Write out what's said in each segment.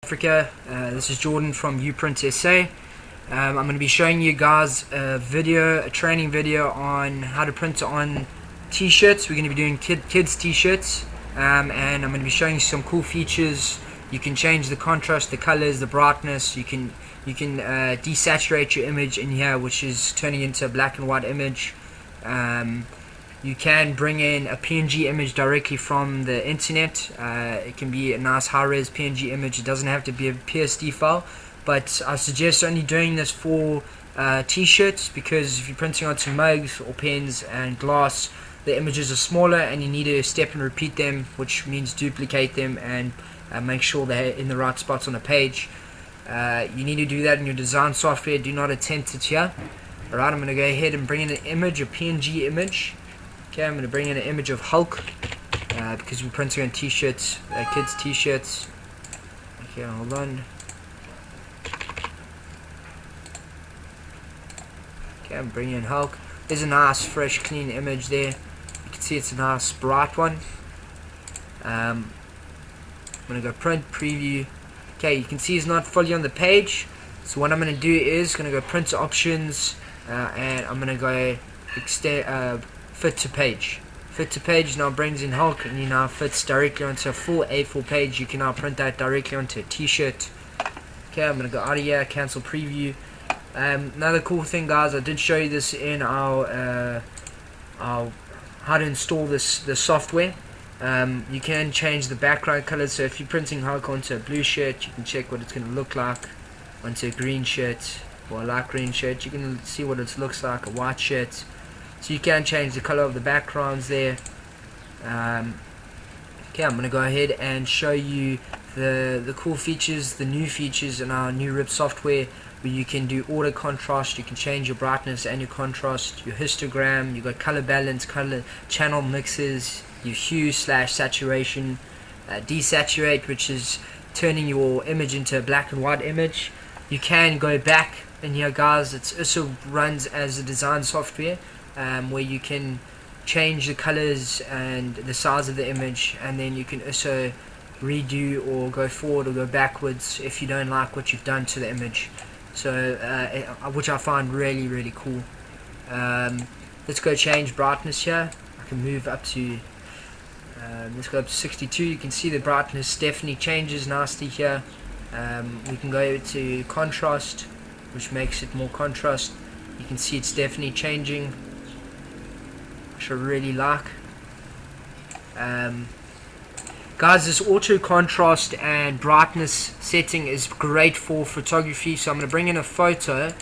Africa. This is Jordan from UPrints SA. I'm going to be showing you guys a training video on how to print on t-shirts. We're going to be doing kids t-shirts, and I'm going to be showing you some cool features. You can change the contrast, the colors, the brightness. You can desaturate your image in here, which is turning into a black and white image. You can bring in a PNG image directly from the internet. It can be a nice high-res PNG image. It doesn't have to be a PSD file, but I suggest only doing this for t-shirts, because if you're printing onto mugs or pens and glass, the images are smaller and you need to step and repeat them, which means duplicate them and make sure they're in the right spots on the page. You need to do that in your design software. Do not attempt it here. Alright, I'm going to go ahead and bring in an image, a PNG image. Okay, I'm going to bring in an image of Hulk, because we're printing on t-shirts, kids t-shirts. Okay, hold on. Okay, I'm bringing in Hulk. There's a nice, fresh, clean image there. You can see it's a nice, bright one. I'm going to go print, preview. Okay, you can see it's not fully on the page. So what I'm going to do is going to go print options, and I'm going to go extend fit to page. Fit to page now brings in Hulk, and he now fits directly onto a full A4 page. You can now print that directly onto a t-shirt. Okay, I'm going to go out of here, cancel preview. Another cool thing, guys, I did show you this in our how to install the software. You can change the background colors. So if you're printing Hulk onto a blue shirt, you can check what it's going to look like. Onto a green shirt or a light green shirt, you can see what it looks like. A white shirt, so you can change the color of the backgrounds there. Okay, I'm going to go ahead and show you the cool features, the new features in our new RIP software, where you can do auto contrast. You can change your brightness and your contrast, your histogram. You've got color balance, color channel mixes, your hue / saturation, desaturate, which is turning your image into a black and white image. You can go back in here, guys. It also runs as a design software, where you can change the colors and the size of the image, and then you can also redo or go forward or go backwards if you don't like what you've done to the image. So which I find really cool. Let's go change brightness here. I can move up to let's go up to 62. You can see the brightness definitely changes nicely here. We can go to contrast, which makes it more contrast. You can see it's definitely changing, which I really like. Guys, this auto contrast and brightness setting is great for photography. So I'm going to bring in a photo.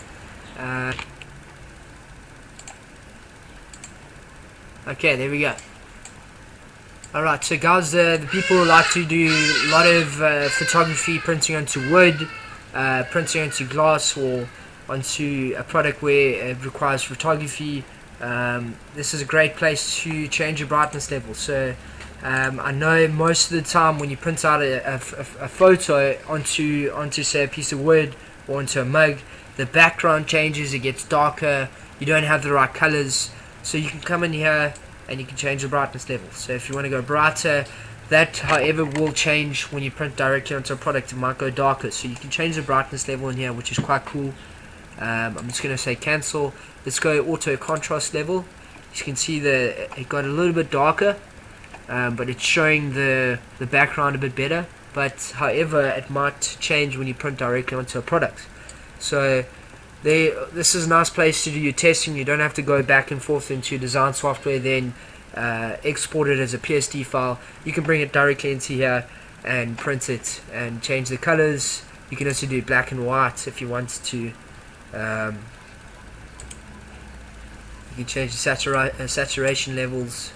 Okay, there we go. Alright, so guys, the people who like to do a lot of photography, printing onto wood, printing onto glass, or onto a product where it requires photography, this is a great place to change your brightness level. So I know most of the time when you print out a photo onto say a piece of wood or onto a mug, the background changes, it gets darker, you don't have the right colors. So you can come in here and you can change the brightness level. So if you want to go brighter, that however will change when you print directly onto a product. It might go darker, so you can change the brightness level in here, which is quite cool. I'm just going to say cancel. Let's go auto contrast level. You can see it got a little bit darker, but it's showing the background a bit better. But however, it might change when you print directly onto a product. So this is a nice place to do your testing. You don't have to go back and forth into design software, then export it as a PSD file. You can bring it directly into here and print it and change the colors. You can also do black and white if you want to. You can change the saturation levels,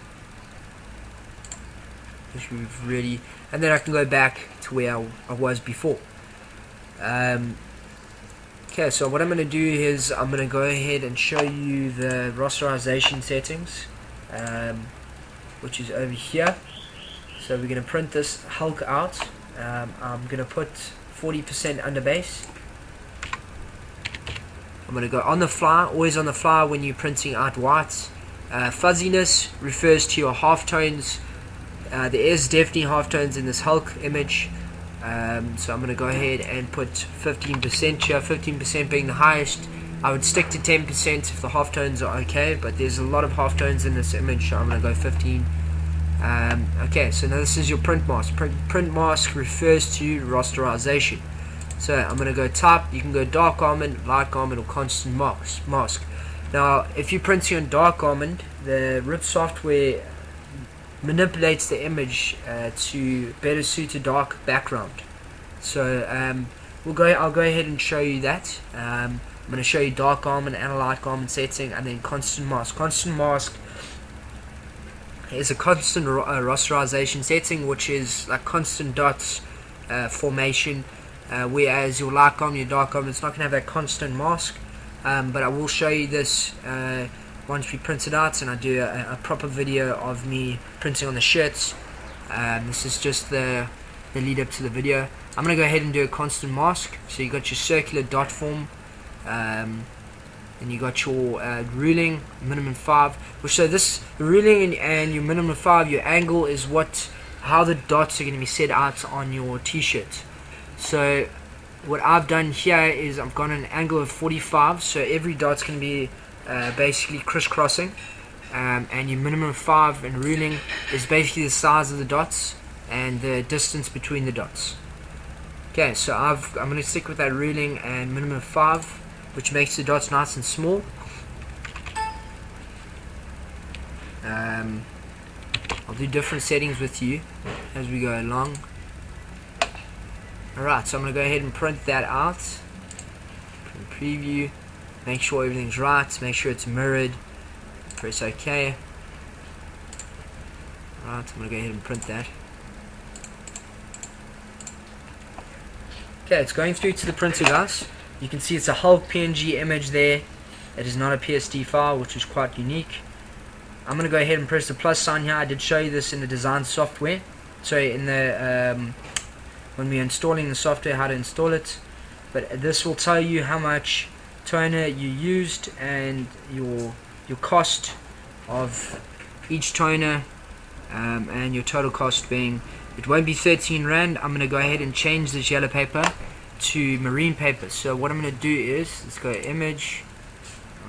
which we've really, and then I can go back to where I was before. Okay, so what I'm going to do is I'm going to go ahead and show you the rasterization settings, which is over here. So we're going to print this Hulk out. I'm going to put 40% under base. I'm going to go on the fly, always on the fly when you're printing out whites. Fuzziness refers to your halftones. There is definitely halftones in this Hulk image. So I'm going to go ahead and put 15% here, 15% being the highest. I would stick to 10% if the halftones are okay, but there's a lot of halftones in this image, so I'm going to go 15. Okay, so now this is your print mask. Print mask refers to rasterization. So I'm going to go type. You can go dark almond, light almond, or constant mask. Now, if you're printing on dark almond, the RIP software manipulates the image to better suit a dark background. So I'll go ahead and show you that. I'm going to show you dark almond and a light almond setting, and then constant mask. Constant mask is a constant rasterization setting, which is like constant dots formation, whereas your light almond, your dark almond, it's not going to have that constant mask. But I will show you this once we print it out, and I do a proper video of me printing on the shirts. This is just the lead up to the video. I'm going to go ahead and do a constant mask. So you got your circular dot form, and you got your ruling, minimum 5. So the ruling and your minimum 5, your angle is how the dots are going to be set out on your t-shirt. So what I've done here is I've got an angle of 45, so every dot's going to be basically crisscrossing, and your minimum 5 and ruling is basically the size of the dots and the distance between the dots. Okay, so I'm going to stick with that ruling and minimum 5, which makes the dots nice and small. I'll do different settings with you as we go along. Alright, so I'm going to go ahead and print that out. Print preview. Make sure everything's right. Make sure it's mirrored. Press OK. Alright, I'm going to go ahead and print that. Okay, it's going through to the printer, guys. You can see it's a whole PNG image there. It is not a PSD file, which is quite unique. I'm going to go ahead and press the plus sign here. I did show you this in the design software. So in the when we're installing the software, how to install it. But this will tell you how much toner you used and your cost of each toner, and your total cost being, it won't be 13 Rand. I'm going to go ahead and change this yellow paper to marine paper. So what I'm going to do is, let's go image,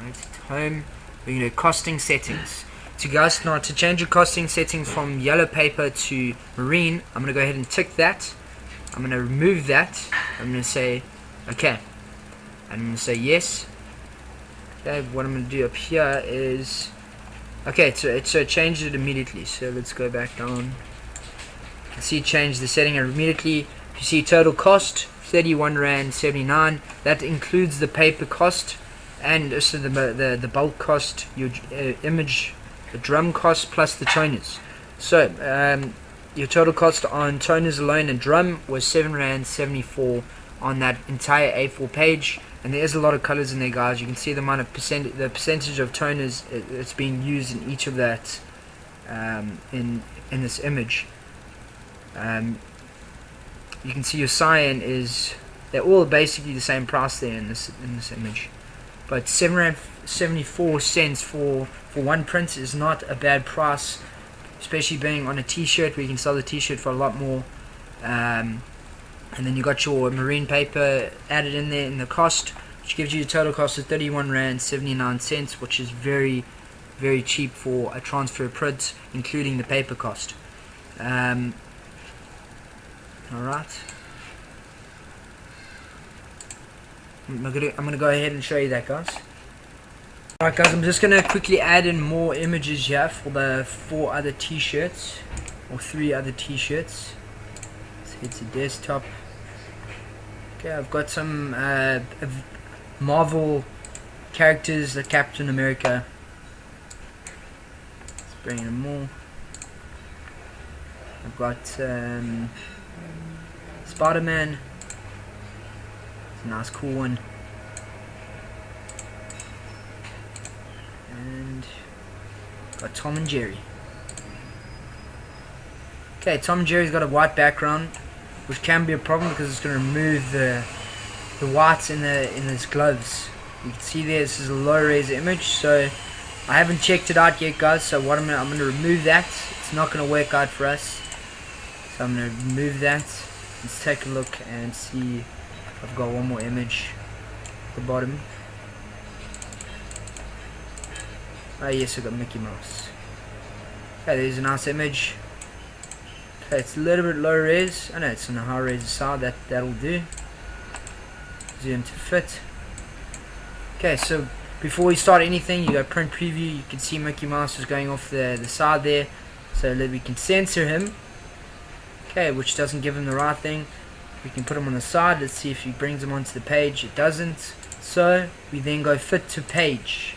right, home, we're going to do costing settings. To change your costing settings from yellow paper to marine, I'm going to go ahead and tick that. I'm going to remove that. I'm going to say okay. I'm going to say yes. Okay, what I'm going to do up here is, okay, so it changed it immediately. So let's go back down. You can see it changed the setting immediately. You see total cost 31 Rand 79. That includes the paper cost and also the bulk cost, your image, the drum cost plus the toners. So your total cost on toners alone and drum was 7 Rand 74 on that entire A4 page. And there is a lot of colors in there, guys. You can see the amount of the percentage of toners it's being used in each of that in this image. You can see your cyan is, they're all basically the same price there in this image. But 7 Rand 74 cents for one print is not a bad price, especially being on a t-shirt where you can sell the t-shirt for a lot more. And then you got your marine paper added in there in the cost, which gives you a total cost of 31 Rand 79 cents, which is very, very cheap for a transfer print, including the paper cost. Alright. I'm gonna go ahead and show you that, guys. Alright, guys, I'm just gonna quickly add in more images here for the 4 other t-shirts, or 3 other t-shirts. Let's hit the desktop. Okay, I've got some Marvel characters, the Captain America. Let's bring in more. I've got Spider-Man. It's a nice cool one. And got Tom and Jerry. Okay, Tom and Jerry's got a white background, which can be a problem because it's going to remove the whites in his gloves. You can see there, this is a low res image, so I haven't checked it out yet, guys. So what I'm going to remove that. It's not going to work out for us, so I'm going to remove that. Let's take a look and see if I've got one more image at the bottom. Oh yes, I got Mickey Mouse. Okay, there's a nice image. Okay, it's a little bit low res. I know it's on the high res side. That'll do. Zoom to fit. Okay, so before we start anything, you go print preview. You can see Mickey Mouse is going off the side there, so that we can censor him. Okay, which doesn't give him the right thing. We can put him on the side. Let's see if he brings him onto the page. It doesn't. So we then go fit to page.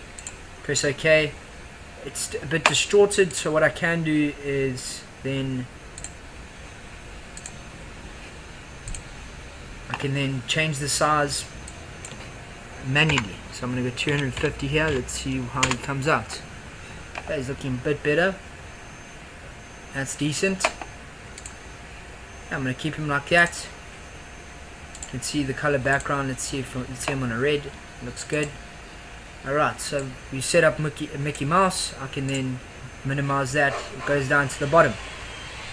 Press OK. It's a bit distorted, so what I can do is then I can then change the size manually. So I'm going to go 250 here. Let's see how he comes out. Okay, he's looking a bit better. That's decent. I'm going to keep him like that. You can see the color background. Let's see him on a red. Looks good. Alright, so we set up Mickey Mouse. I can then minimize that. It goes down to the bottom.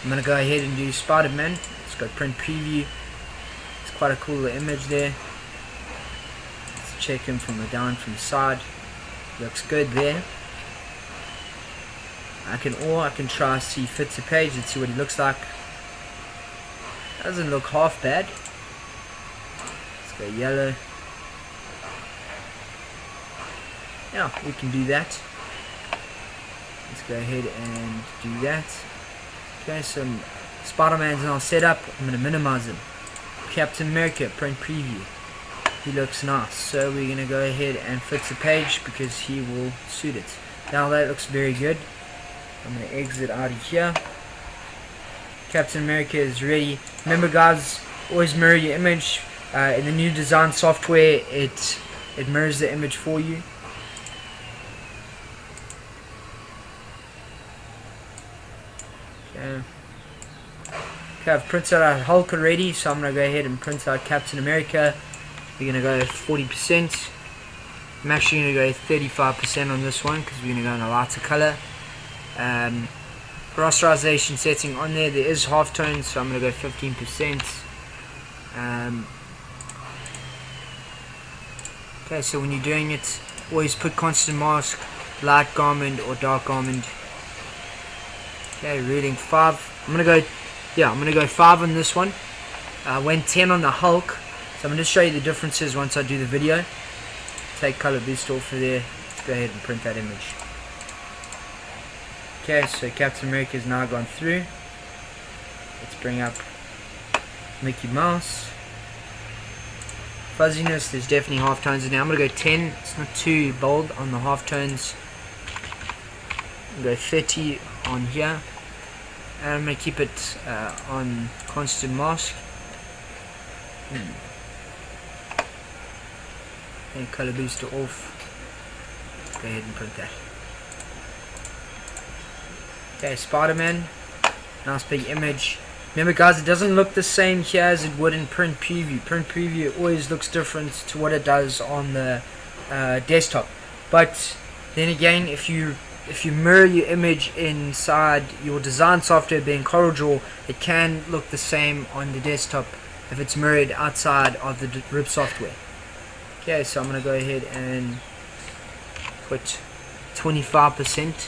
I'm going to go ahead and do Spider-Man. Let's go print preview. It's quite a cool image there. Let's check him from the side. Looks good there. I can try see fit to page. Let's see what he looks like. Doesn't look half bad. Let's go yellow. Yeah, we can do that. Let's go ahead and do that. Okay, so Spider-Man's now set up. I'm going to minimize him. Captain America, print preview. He looks nice. So we're going to go ahead and fit the page because he will suit it. Now that looks very good. I'm going to exit out of here. Captain America is ready. Remember guys, always mirror your image. In the new design software, it mirrors the image for you. Okay, I've printed out Hulk already, so I'm going to go ahead and print out Captain America. We're going to go 40%. I'm actually going to go 35% on this one because we're going to go in a lighter color. Rasterization setting on there is halftone, so I'm going to go 15%. Okay, so when you're doing it, always put constant mask, light garment or dark garment. Okay, reading 5. I'm gonna go 5 on this one. I went 10 on the Hulk, so I'm gonna show you the differences once I do the video. Take color boost off of there. Go ahead and print that image. Okay, so Captain America is now gone through. Let's bring up Mickey Mouse. Fuzziness, there's definitely halftones in there. I'm gonna go 10. It's not too bold on the halftones. Go 30 on here. And I'm going to keep it on constant mask. And color booster off. Go ahead and print that. Okay, Spider-Man. Nice big image. Remember guys, it doesn't look the same here as it would in print preview. Print preview always looks different to what it does on the desktop. But then again, if you mirror your image inside your design software being CorelDRAW, it can look the same on the desktop if it's mirrored outside of the RIP software. Okay, so I'm going to go ahead and put 25%.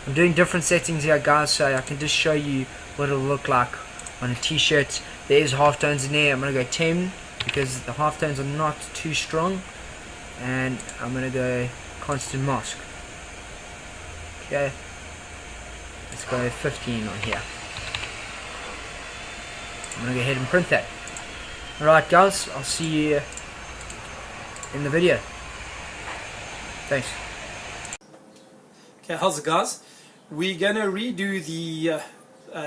I'm doing different settings here guys, so I can just show you what it'll look like on a t-shirt. There is halftones in there. I'm going to go 10 because the halftones are not too strong. And I'm going to go constant mask. Okay, let's go 15 on here. I'm going to go ahead and print that. Alright guys, I'll see you in the video. Thanks. Okay, how's it guys? We're going to redo the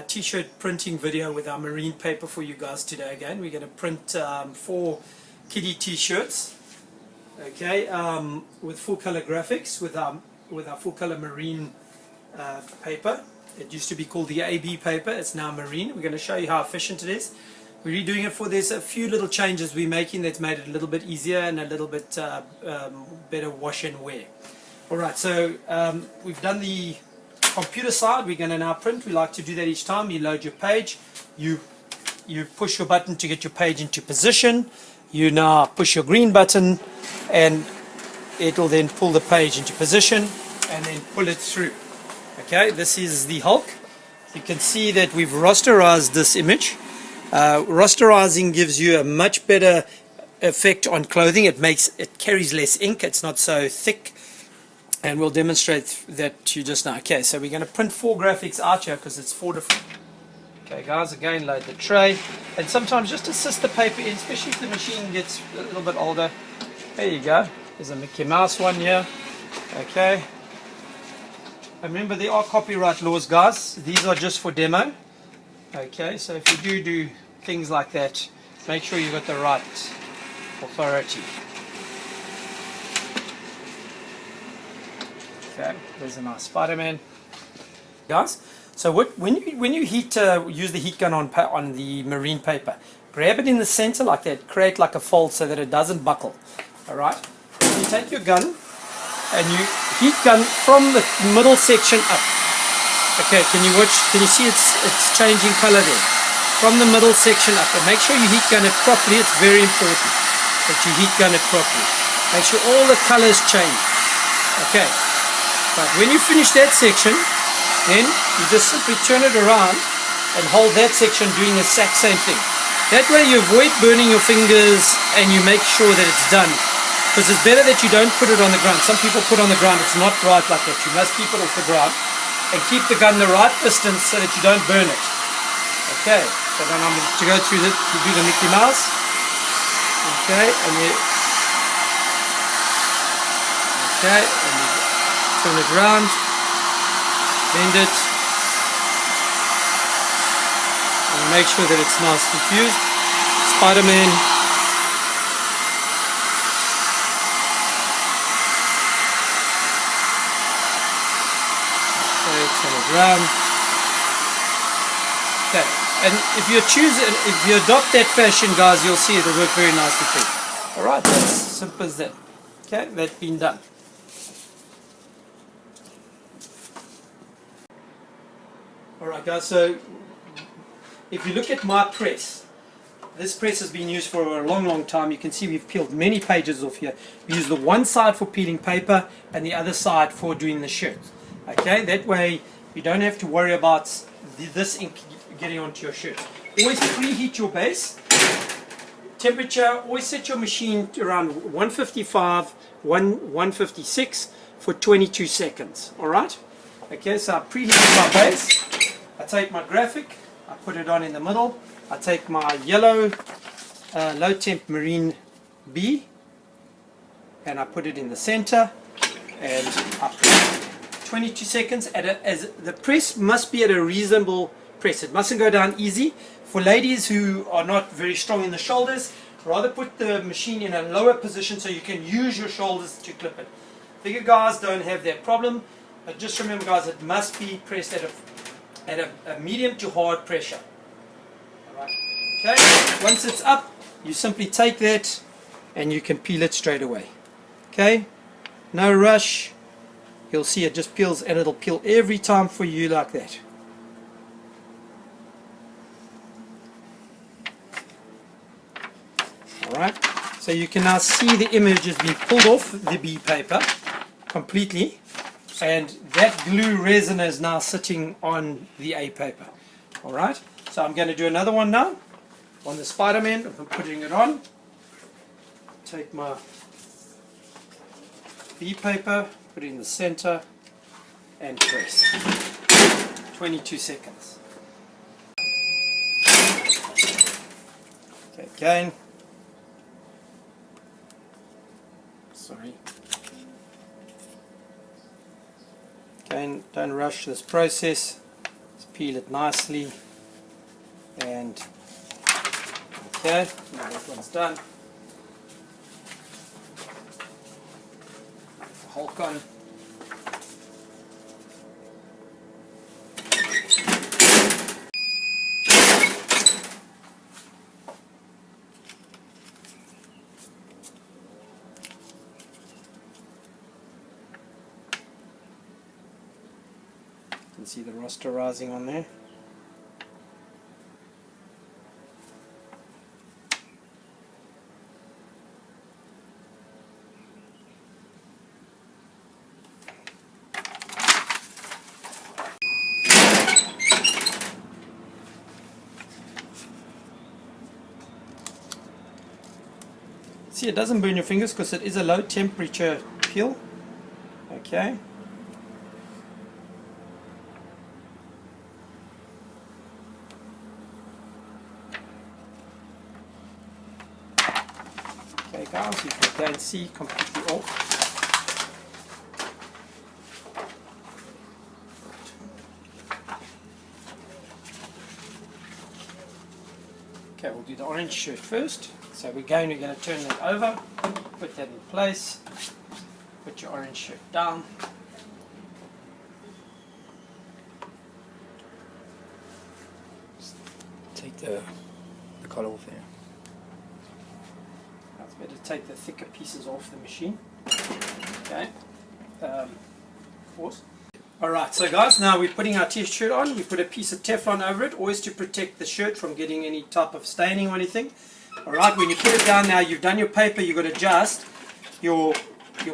t-shirt printing video with our marine paper for you guys today again. We're going to print 4 kiddie t-shirts, okay, with full color graphics with our full color marine paper. It used to be called the AB paper, it's now marine. We're going to show you how efficient it is. We're redoing it there's a few little changes we're making that's made it a little bit easier and a little bit better wash and wear. Alright, so we've done the computer side. We're going to now print. We like to do that each time. You load your page, you you push your button to get your page into position. You now push your green button and it will then pull the page into position and then pull it through. Okay, this is the Hulk. You can see that we've rasterized this image. Rasterizing gives you a much better effect on clothing. It carries less ink. It's not so thick. And we'll demonstrate that to you just now. Okay, so we're going to print 4 graphics out here because it's 4 different. Okay guys, again load the tray. And sometimes just assist the paper in, especially if the machine gets a little bit older. There you go. There's a Mickey Mouse one here. Okay. And remember, there are copyright laws, guys. These are just for demo. Okay, so if you do things like that, make sure you've got the right authority. Okay, there's a nice Spider-Man, guys. So when you use the heat gun on the marine paper, grab it in the center like that, create like a fold so that it doesn't buckle. All right. You take your gun and you heat gun from the middle section up. Okay, can you see it's changing color there? From the middle section up, and make sure you heat gun it properly. It's very important that you heat gun it properly. Make sure all the colors change. Okay. But when you finish that section, then you just simply turn it around and hold that section doing the exact same thing. That way you avoid burning your fingers and you make sure that it's done. Because it's better that you don't put it on the ground. Some people put it on the ground. It's not right like that. You must keep it off the ground and keep the gun the right distance so that you don't burn it. Okay, so then I'm going to go through to do the Mickey Mouse. Okay, and you turn it around, bend it, and make sure that it's nice and fused. Spider-Man. Okay, turn it around. Okay, and if you adopt that fashion, guys, you'll see it'll work very nicely for you. Alright, that's simple as that. Okay, that's been done. Alright guys, so if you look at my press, this press has been used for a long time. You can see we've peeled many pages off here. We use the one side for peeling paper and the other side for doing the shirt. Okay, that way you don't have to worry about this ink getting onto your shirt. Always preheat your base. Temperature, always set your machine to around 155, 156 for 22 seconds. Alright? Okay, so I preheated my base. I take my graphic, I put it on in the middle. I take my yellow low temp marine B and I put it in the center and I put 22 seconds as the press must be at a reasonable press. It mustn't go down easy. For ladies who are not very strong in the shoulders, rather put the machine in a lower position so you can use your shoulders to clip it. Bigger guys don't have that problem, but just remember guys, it must be pressed at a medium to hard pressure. Alright. Okay, once it's up, you simply take that and you can peel it straight away. Okay, no rush. You'll see it just peels, and it'll peel every time for you like that. Alright, so you can now see the image has been pulled off the B paper completely, and that glue resin is now sitting on the A paper. Alright, so I'm going to do another one now on the Spider-Man. I'm putting it on. Take my B paper, put it in the center, and press. 22 seconds. Okay, again. Sorry. Again, don't rush this process. Just peel it nicely. And okay, now that one's done. Hulk on. You can see the rasterizing on there. See, it doesn't burn your fingers because it is a low temperature peel. Okay. Okay guys, you can again see completely off. Okay, we'll do the orange shirt first. So we're going to turn that over, put that in place, put your orange shirt down. Just take the collar off there. It's better to take the thicker pieces off the machine. Okay. Pause. Alright, so guys, now we're putting our t-shirt on. We put a piece of Teflon over it, always to protect the shirt from getting any type of staining or anything. Alright, when you put it down now, you've done your paper, you've got to adjust your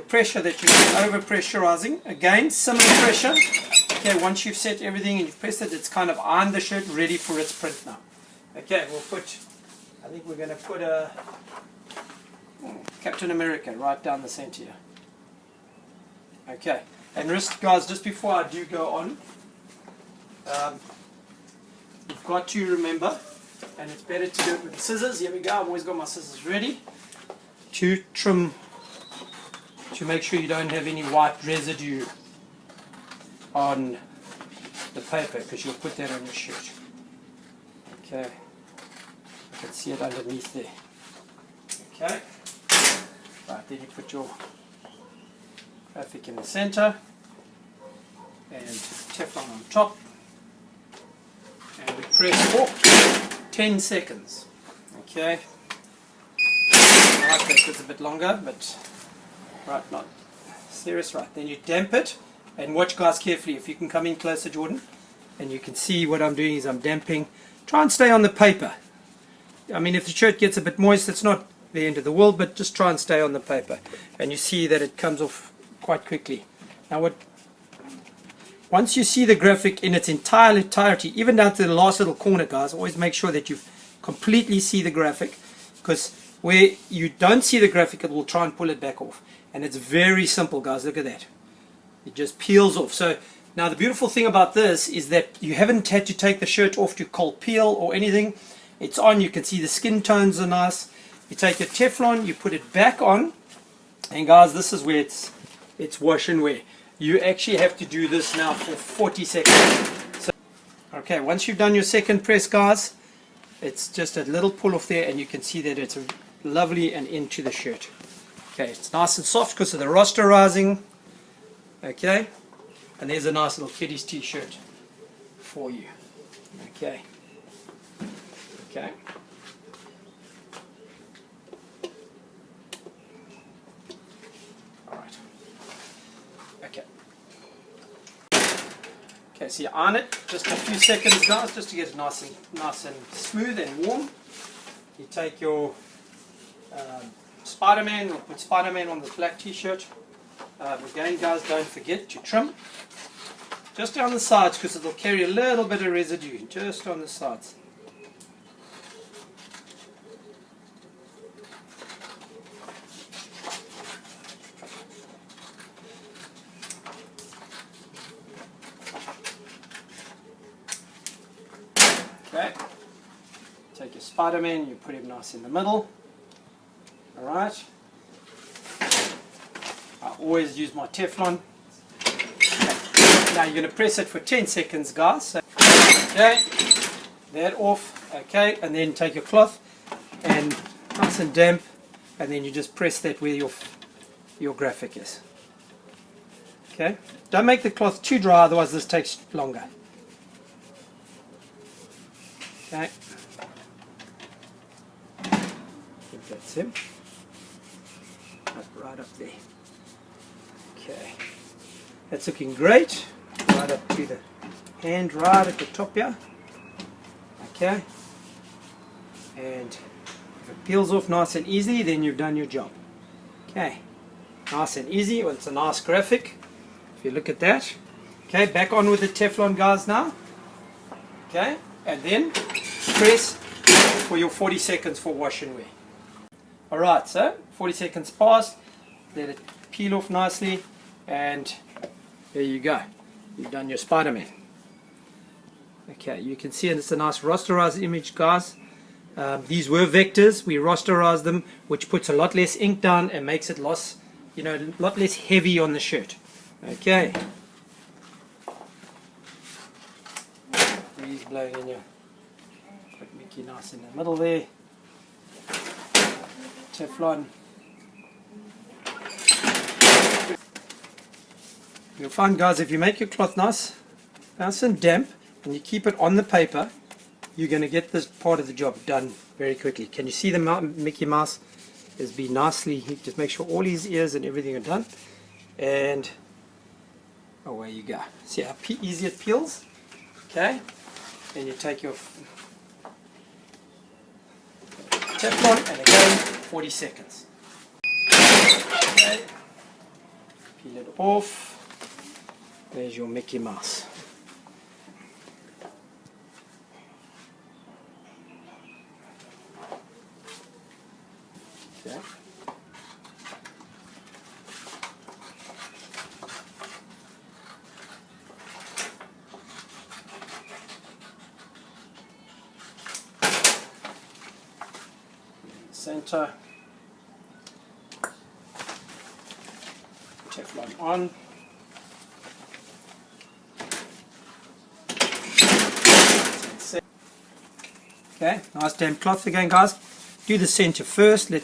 pressure that you're over pressurizing. Again, similar pressure. Okay, once you've set everything and you've pressed it, it's kind of ironed the shirt, ready for its print now. Okay, we'll put, I think we're going to put a Captain America right down the center here. Okay, and guys, just before I do go on, you've got to remember, and it's better to do it with the scissors. Here we go, I've always got my scissors ready to trim, to make sure you don't have any white residue on the paper, because you'll put that on your shirt. Okay, you can see it underneath there. Okay, right, then you put your graphic in the center and Teflon on top, and we press for 10 seconds. Okay, right, that gets a bit longer, but right, not serious. Right, then you damp it, and watch guys carefully. If you can come in closer, Jordan, and you can see what I'm doing is I'm damping. Try and stay on the paper. I mean, if the shirt gets a bit moist, it's not the end of the world, but just try and stay on the paper, and you see that it comes off quite quickly. Now once you see the graphic in its entirety, even down to the last little corner, guys, always make sure that you completely see the graphic, because where you don't see the graphic, it will try and pull it back off. And it's very simple, guys. Look at that. It just peels off. So now the beautiful thing about this is that you haven't had to take the shirt off to cold peel or anything. It's on. You can see the skin tones are nice. You take your Teflon, you put it back on, and guys, this is where it's wash and wear. You actually have to do this now for 40 seconds. So, okay, once you've done your second press, guys, it's just a little pull off there, and you can see that it's lovely and into the shirt. Okay, it's nice and soft because of the rasterizing. Okay, and there's a nice little kiddies t-shirt for you. Okay, okay. Okay, so you iron it just a few seconds, guys, just to get it nice and smooth and warm. You take your Spider-Man, we'll put Spider-Man on the black t-shirt. Again, guys, don't forget to trim just down the sides, because it'll carry a little bit of residue just on the sides. Okay, take your Spider-Man, you put him nice in the middle. Alright, I always use my Teflon. Okay. Now you're going to press it for 10 seconds, guys. So, okay, that off. Okay, and then take your cloth and nice and damp, and then you just press that where your graphic is. Okay, don't make the cloth too dry, otherwise this takes longer. Okay, I think that's him. Right up there. Okay, that's looking great. Right up to the hand, right at the top here. Okay, and if it peels off nice and easy, then you've done your job. Okay, nice and easy. Well, it's a nice graphic if you look at that. Okay, back on with the Teflon, guys, now. Okay, and then press for your 40 seconds for wash and wear. Alright, so 40 seconds passed, let it peel off nicely, and there you go. You've done your Spider-Man. Okay, you can see it's a nice rasterized image, guys. These were vectors. We rasterized them, which puts a lot less ink down and makes it a lot less heavy on the shirt. Okay. Breeze blowing in here. Put Mickey nice in the middle there. Teflon. You'll find, guys, if you make your cloth nice and damp and you keep it on the paper, you're going to get this part of the job done very quickly. Can you see the Mickey Mouse has been nicely, just make sure all his ears and everything are done, and away you go. See how easy it peels? Okay, and you take your Teflon, and again 40 seconds. Okay, peel it off. There's your Mickey Mouse. Okay. Center. Teflon on. Okay, nice damp cloth again, guys. Do the center first, and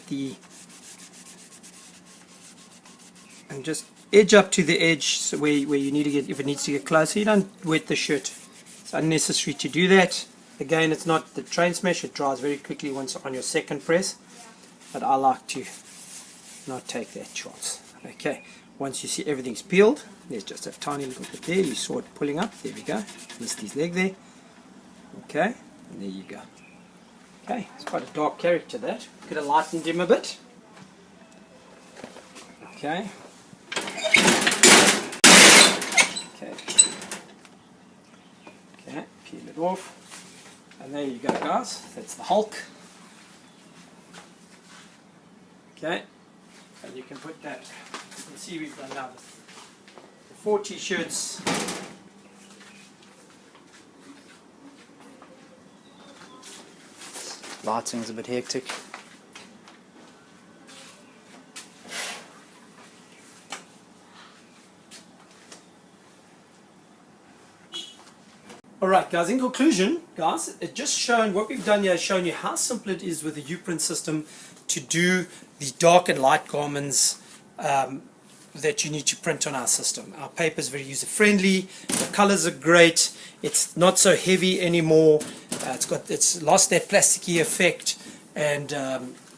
just edge up to the edge, so where you need to get, if it needs to get closer. You don't wet the shirt. It's unnecessary to do that. Again, it's not the train smash, it dries very quickly once on your second press, but I like to not take that chance. Okay, once you see everything's peeled, there's just a tiny little bit there, you saw it pulling up, there we go, missed his leg there. Okay, and there you go. Okay, it's quite a dark character, that. Could have lightened him a bit. Okay. Okay. Okay, peel it off. And there you go, guys. That's the Hulk. Okay. And you can put that. You can see we've done now the 4 t-shirts. Lighting's a bit hectic. Alright, guys, in conclusion, guys, it just shown, what we've done here is shown you how simple it is with the UPrint system to do the dark and light garments that you need to print on our system. Our paper is very user friendly, the colors are great, it's not so heavy anymore, it's lost that plasticky effect, and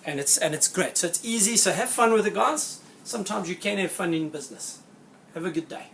it's great. So it's easy, so have fun with it, guys. Sometimes you can have fun in business. Have a good day.